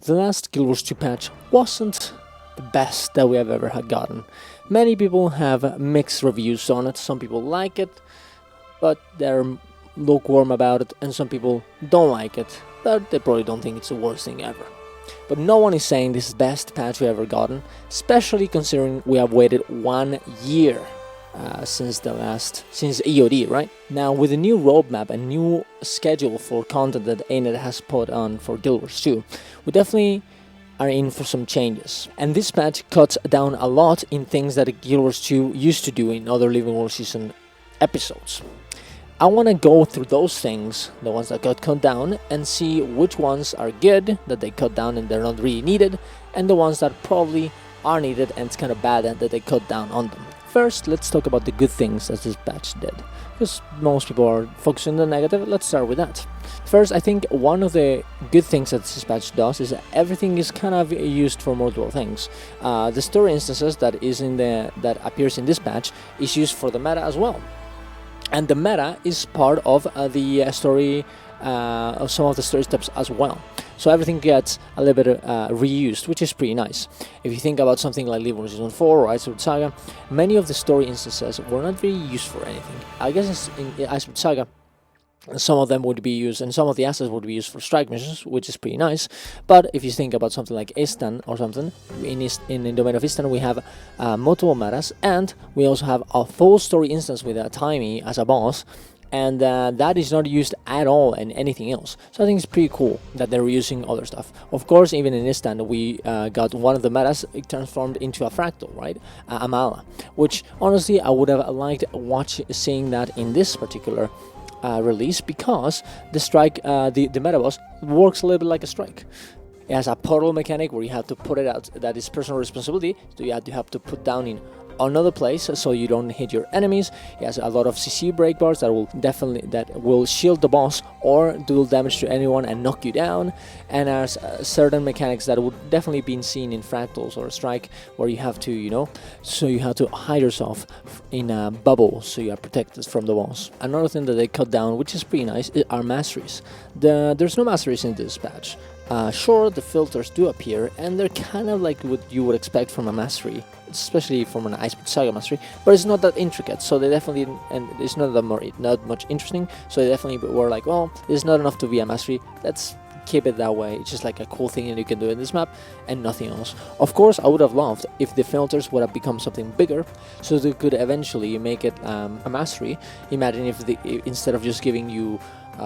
The last Guild Wars 2 patch wasn't the best that we have ever had gotten. Many people have mixed reviews on it. Some people like it, but they're lukewarm about it, and some people don't like it, but they probably don't think it's the worst thing ever. But no one is saying this is the best patch we've ever gotten, especially considering we have waited 1 year since EOD, right? Now, with a new roadmap and new schedule for content that ANET has put on for Guild Wars 2, we definitely are in for some changes. And this patch cuts down a lot in things that Guild Wars 2 used to do in other Living War Season episodes. I want to go through those things, the ones that got cut down, and see which ones are good, that they cut down and they're not really needed, and the ones that probably are needed and it's kind of bad that they cut down on them. First, let's talk about the good things that this patch did, because most people are focusing on the negative. Let's start with that. First, I think one of the good things that this patch does is that everything is kind of used for multiple things. The story instances that appears in this patch is used for the meta as well. And the meta is part of the story, of some of the story steps as well. So everything gets a little bit reused, which is pretty nice. If you think about something like Living War Season 4 or Iceberg Saga, many of the story instances were not very used for anything. I guess in Iceberg Saga, some of them would be used, and some of the assets would be used for strike missions, which is pretty nice. But if you think about something like Istan or something, in the domain of Istan we have multiple metas, and we also have a full story instance with Taimi as a boss, and that is not used at all in anything else. So I think it's pretty cool that they're using other stuff. Of course, even in Istan we got one of the metas transformed into a fractal, right? Amala, which honestly I would have liked seeing that in this particular release, because the strike, the meta boss works a little bit like a strike. It has a portal mechanic where you have to put it out, that is personal responsibility, so you have to put down in another place so you don't hit your enemies. It has a lot of CC break bars that will shield the boss or do damage to anyone and knock you down, and has certain mechanics that would definitely be seen in fractals or strike, where you have to, so you have to hide yourself in a bubble so you are protected from the boss. Another thing that they cut down, which is pretty nice, are masteries. There's no masteries in this patch. Sure, the filters do appear, and they're kind of like what you would expect from a mastery, especially from an Iceberg Saga mastery, but it's not that intricate, so they definitely, and it's not much interesting, so they definitely were like, well, it's not enough to be a mastery, let's keep it that way. It's just like a cool thing that you can do in this map and nothing else. Of course, I would have loved if the filters would have become something bigger, so they could eventually make it a mastery. Imagine if instead of just giving you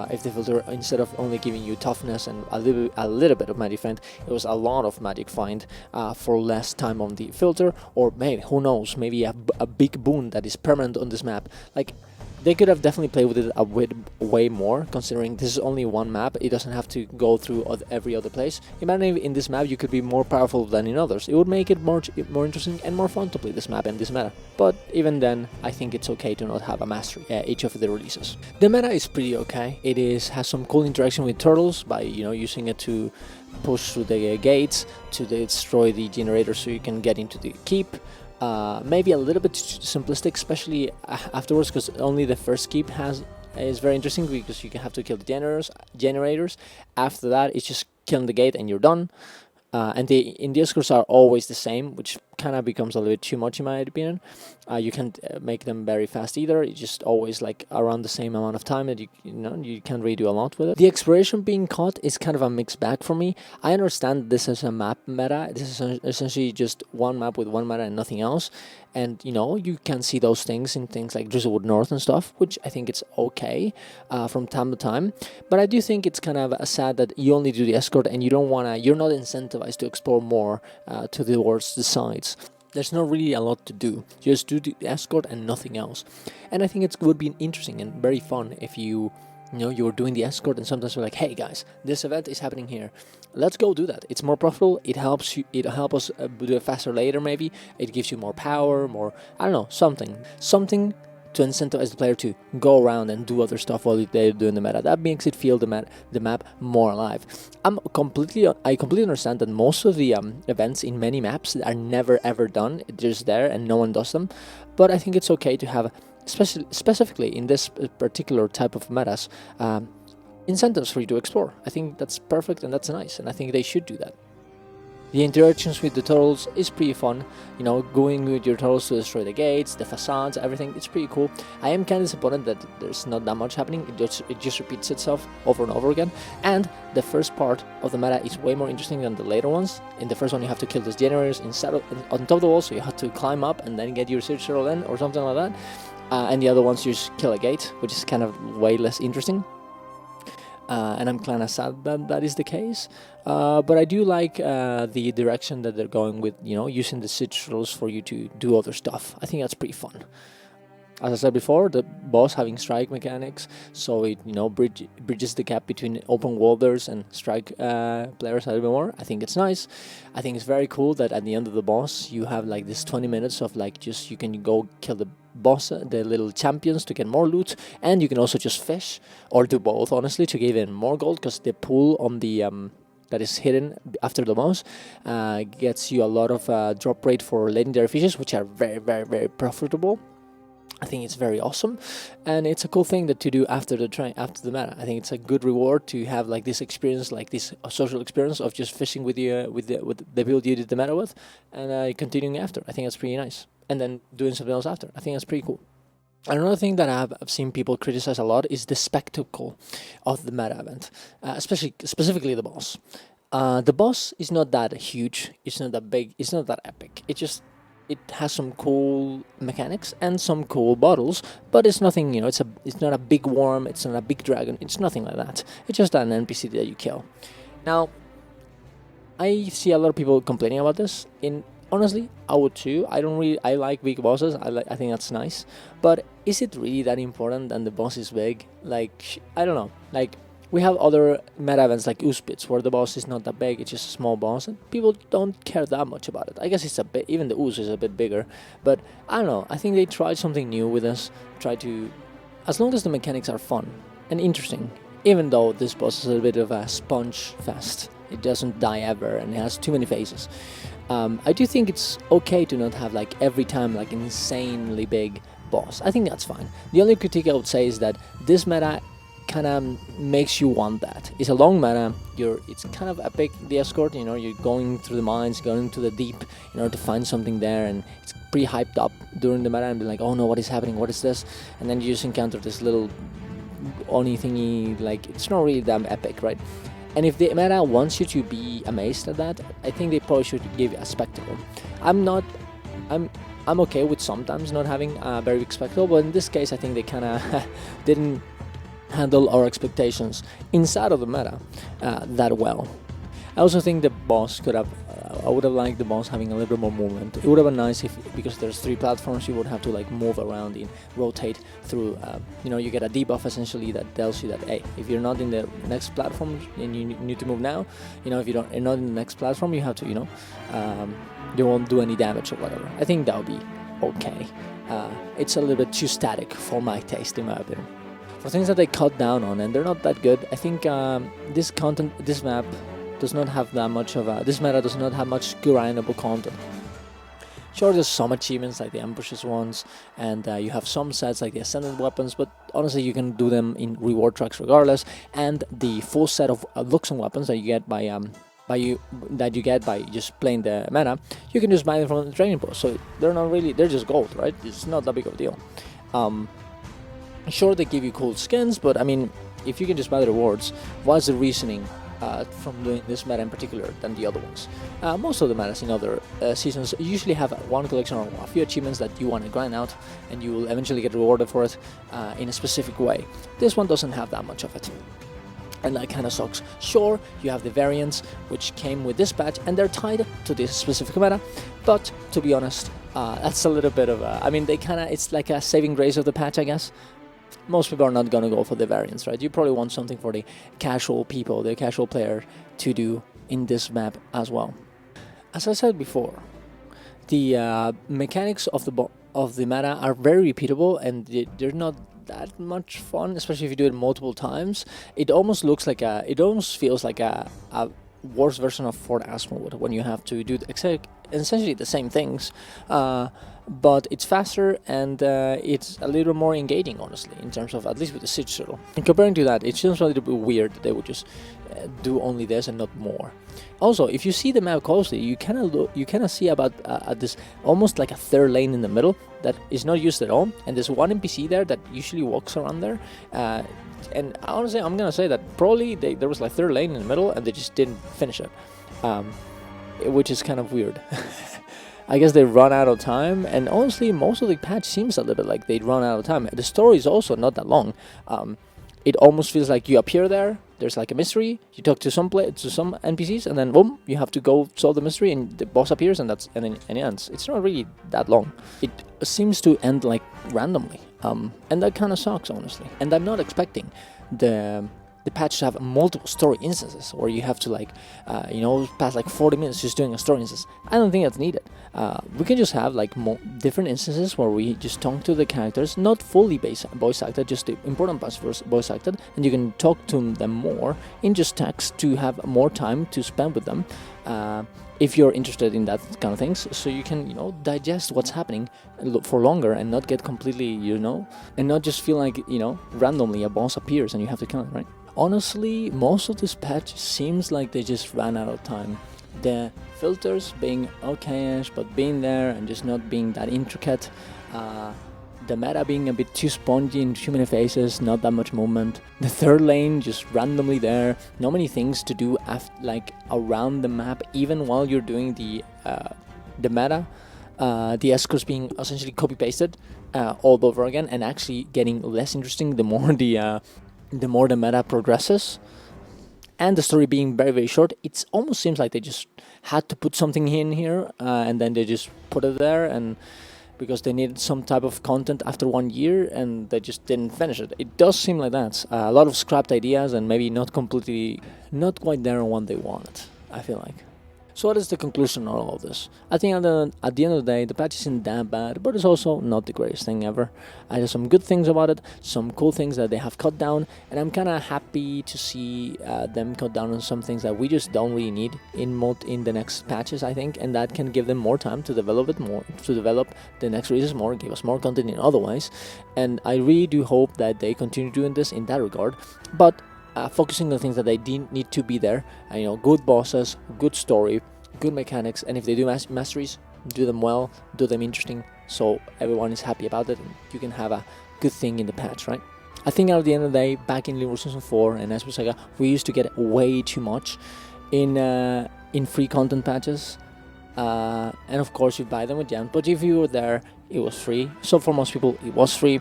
if the filter, instead of only giving you toughness and a little bit of magic find, it was a lot of magic find for less time on the filter, or maybe, who knows, maybe a big boon that is permanent on this map. Like, they could have definitely played with it way more, considering this is only one map. It doesn't have to go through every other place. Imagine if in this map you could be more powerful than in others. It would make it more interesting and more fun to play this map and this meta. But even then, I think it's okay to not have a mastery each of the releases. The meta is pretty okay. It has some cool interaction with turtles by using it to push through the gates to destroy the generator so you can get into the keep. Maybe a little bit simplistic, especially afterwards, because only the first keep is very interesting, because you have to kill the generators. After that, it's just killing the gate and you're done. And the escorts are always the same, which kind of becomes a little bit too much in my opinion. You can't make them very fast either. It's just always like around the same amount of time that you can't really do a lot with it. The exploration being caught is kind of a mixed bag for me. I understand this is a map meta. This is essentially just one map with one meta and nothing else. And you can see those things in things like Drizzlewood North and stuff, which I think it's okay from time to time. But I do think it's kind of sad that you only do the escort and you're not incentivized to explore more towards the sides. There's not really a lot to do. Just do the escort and nothing else. And I think it would be interesting and very fun if you were doing the escort and sometimes you're like, hey guys, this event is happening here. Let's go do that. It's more profitable. It helps you. It'll help us do it faster later. Maybe it gives you more power, more, I don't know, something to incentivize the player to go around and do other stuff while they're doing the meta. That makes it feel the map more alive. I completely understand that most of the events in many maps are never ever done. They're just there and no one does them. But I think it's okay to have, specifically in this particular type of metas, incentives for you to explore. I think that's perfect and that's nice, and I think they should do that. The interactions with the turtles is pretty fun, you know, going with your turtles to destroy the gates, the facades, everything. It's pretty cool. I am kind of disappointed that there's not that much happening. It just repeats itself over and over again. And the first part of the meta is way more interesting than the later ones. In the first one, you have to kill those generators on top of the wall, so you have to climb up and then get your siege turtle in or something like that. And the other ones, you just kill a gate, which is kind of way less interesting. And I'm kind of sad that that is the case. But I do like the direction that they're going with, you know, using the siege turtles for you to do other stuff. I think that's pretty fun. As I said before, the boss having strike mechanics, so it, you know, bridges the gap between open worlders and strike players a little bit more. I think it's nice. I think it's very cool that at the end of the boss you have like this 20 minutes of like just you can go kill the boss, the little champions to get more loot, and you can also just fish or do both, honestly, to give in more gold, because the pool on the that is hidden after the boss gets you a lot of drop rate for legendary fishes, which are very profitable. I think it's very awesome, and it's a cool thing that to do after the meta. I think it's a good reward to have like this experience, like this social experience of just fishing with you with the build you did the meta with, and continuing after. I think that's pretty nice, and then doing something else after. I think that's pretty cool. Another thing that I've seen people criticize a lot is the spectacle of the meta event, specifically the boss. The boss is not that huge. It's not that big. It's not that epic. It has some cool mechanics and some cool bottles, but it's nothing, you know, it's not a big worm, it's not a big dragon, it's nothing like that. It's just an NPC that you kill. Now, I see a lot of people complaining about this, and honestly, I would too. I like big bosses, I think that's nice, but is it really that important that the boss is big? Like, I don't know, like, we have other meta events like Uspits, where the boss is not that big, it's just a small boss, and people don't care that much about it. I guess it's a bit, even the Us is a bit bigger, but I don't know, I think they tried something new with this, as long as the mechanics are fun and interesting, even though this boss is a bit of a sponge fest, it doesn't die ever, and it has too many phases. I do think it's okay to not have like every time like an insanely big boss. I think that's fine. The only critique I would say is that this meta kind of makes you want that. It's a long meta, it's kind of epic, the escort, you know, you're going through the mines, going to the deep in order to find something there, and it's pretty hyped up during the meta and be like, oh no, what is happening, what is this? And then you just encounter this little Oni thingy, like, it's not really that epic, right? And if the meta wants you to be amazed at that, I think they probably should give you a spectacle. I'm okay with sometimes not having a very big spectacle, but in this case I think they kind of didn't handle our expectations inside of the meta that well. I also think the boss could have, I would have liked the boss having a little bit more movement. It would have been nice if, because there's 3 platforms, you would have to like move around and rotate through, you know, you get a debuff essentially that tells you that, hey, if you're not in the next platform and you need to move now, you know, if you're not in the next platform, you have to, you know, you won't do any damage or whatever. I think that would be okay. It's a little bit too static for my taste, in my opinion. For things that they cut down on, and they're not that good, I think this map does not have that much of this meta does not have much grindable content. Sure, there's some achievements like the ambushes ones, and you have some sets like the ascendant weapons, but honestly you can do them in reward tracks regardless, and the full set of Luxon weapons that you get by just playing the meta, you can just buy them from the training post, so they're just gold, right? It's not that big of a deal. Sure, they give you cool skins, but I mean, if you can just buy the rewards, what's the reasoning from doing this meta in particular than the other ones? Most of the metas in other seasons usually have one collection or a few achievements that you want to grind out, and you will eventually get rewarded for it in a specific way. This one doesn't have that much of it, and that kind of sucks. Sure, you have the variants which came with this patch, and they're tied to this specific meta, but to be honest, that's a little bit of a, I mean, it's like a saving grace of the patch, I guess. Most people are not going to go for the variants, right? You probably want something for the casual people, the casual player, to do in this map as well. As I said before, the mechanics of the meta are very repeatable, and they're not that much fun, especially if you do it multiple times. It almost feels like a worse version of Fort Aspenwood, when you have to do essentially the same things, but it's faster and it's a little more engaging, honestly, in terms of, at least with the siege turtle. And comparing to that, it seems a little bit weird that they would just do only this and not more. Also, if you see the map closely, you kind of see about this almost like a third lane in the middle that is not used at all, and there's one NPC there that usually walks around there. And honestly, I'm gonna say that probably there was like third lane in the middle and they just didn't finish it, which is kind of weird. I guess they run out of time, and honestly, most of the patch seems a little bit like they'd run out of time. The story is also not that long. It almost feels like you appear there, there's like a mystery, you talk to some NPCs, and then boom, you have to go solve the mystery, and the boss appears, and it ends. It's not really that long. It seems to end like randomly, and that kind of sucks, honestly. And I'm not expecting the patch to have multiple story instances where you have to like pass like 40 minutes just doing a story instance. I don't think that's needed. We can just have like different instances where we just talk to the characters, not fully voice acted, just the important parts voice acted, and you can talk to them more in just text to have more time to spend with them, if you're interested in that kind of things, so you can digest what's happening for longer and not get completely and not just feel like randomly a boss appears and you have to kill it, right? Honestly, most of this patch seems like they just ran out of time. The filters being okayish, but being there and just not being that intricate. The meta being a bit too spongy in too many faces, not that much movement. The third lane just randomly there, not many things to do around the map, even while you're doing the meta. The escorts being essentially copy-pasted all over again, and actually getting less interesting the more the meta progresses. And the story being very, very short, it almost seems like they just had to put something in here, and then they just put it there, and because they needed some type of content after 1 year, and they just didn't finish it. It does seem like that. A lot of scrapped ideas, and maybe not quite there on what they wanted, I feel like. So what is the conclusion of all of this? I think at the end of the day, the patch isn't that bad, but it's also not the greatest thing ever. There's some good things about it, some cool things that they have cut down, and I'm kind of happy to see them cut down on some things that we just don't really need in the next patches, I think, and that can give them more time to develop it more, to develop the next releases more, give us more content in otherwise, and I really do hope that they continue doing this in that regard, but focusing on things that they didn't need to be there, good bosses, good story, good mechanics, and if they do masteries, do them well, do them interesting, so everyone is happy about it, and you can have a good thing in the patch, right? I think at the end of the day, back in Guild Wars Season 4 and Esper Saga, we used to get way too much in free content patches, and of course you buy them with gems, but if you were there, it was free. So for most people, it was free.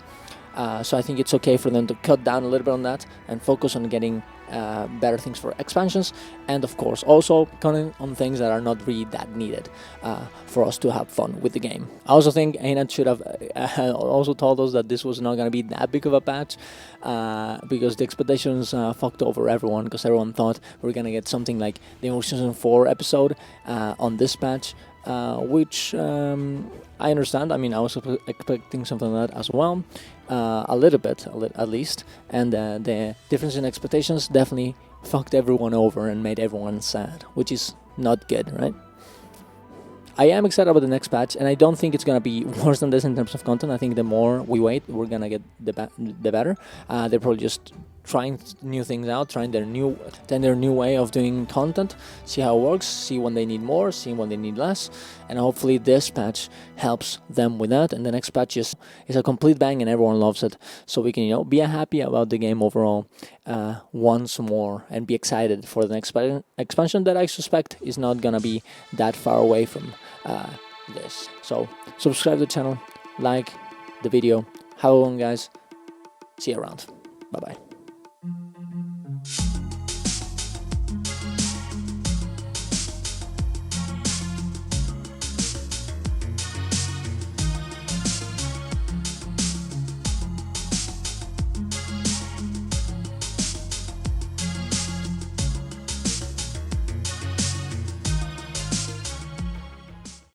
So I think it's okay for them to cut down a little bit on that and focus on getting better things for expansions, and of course also cutting on things that are not really that needed for us to have fun with the game. I also think Einat should have also told us that this was not going to be that big of a patch, because the expectations fucked over everyone, because everyone thought we are going to get something like the Season 4 episode on this patch, which I understand. I mean, I was expecting something like that as well, a little bit at least, and the difference in expectations definitely fucked everyone over and made everyone sad, which is not good, right? I am excited about the next patch, and I don't think it's gonna be worse than this in terms of content. I think the more we wait, we're gonna get the better. They're probably just trying new things out, trying their new way of doing content, see how it works, see when they need more, see when they need less, and hopefully this patch helps them with that, and the next patch is a complete bang and everyone loves it, so we can be happy about the game overall once more, and be excited for the next expansion that I suspect is not gonna be that far away from this. So subscribe to the channel, like the video. Have a good one, guys. See you around. Bye bye.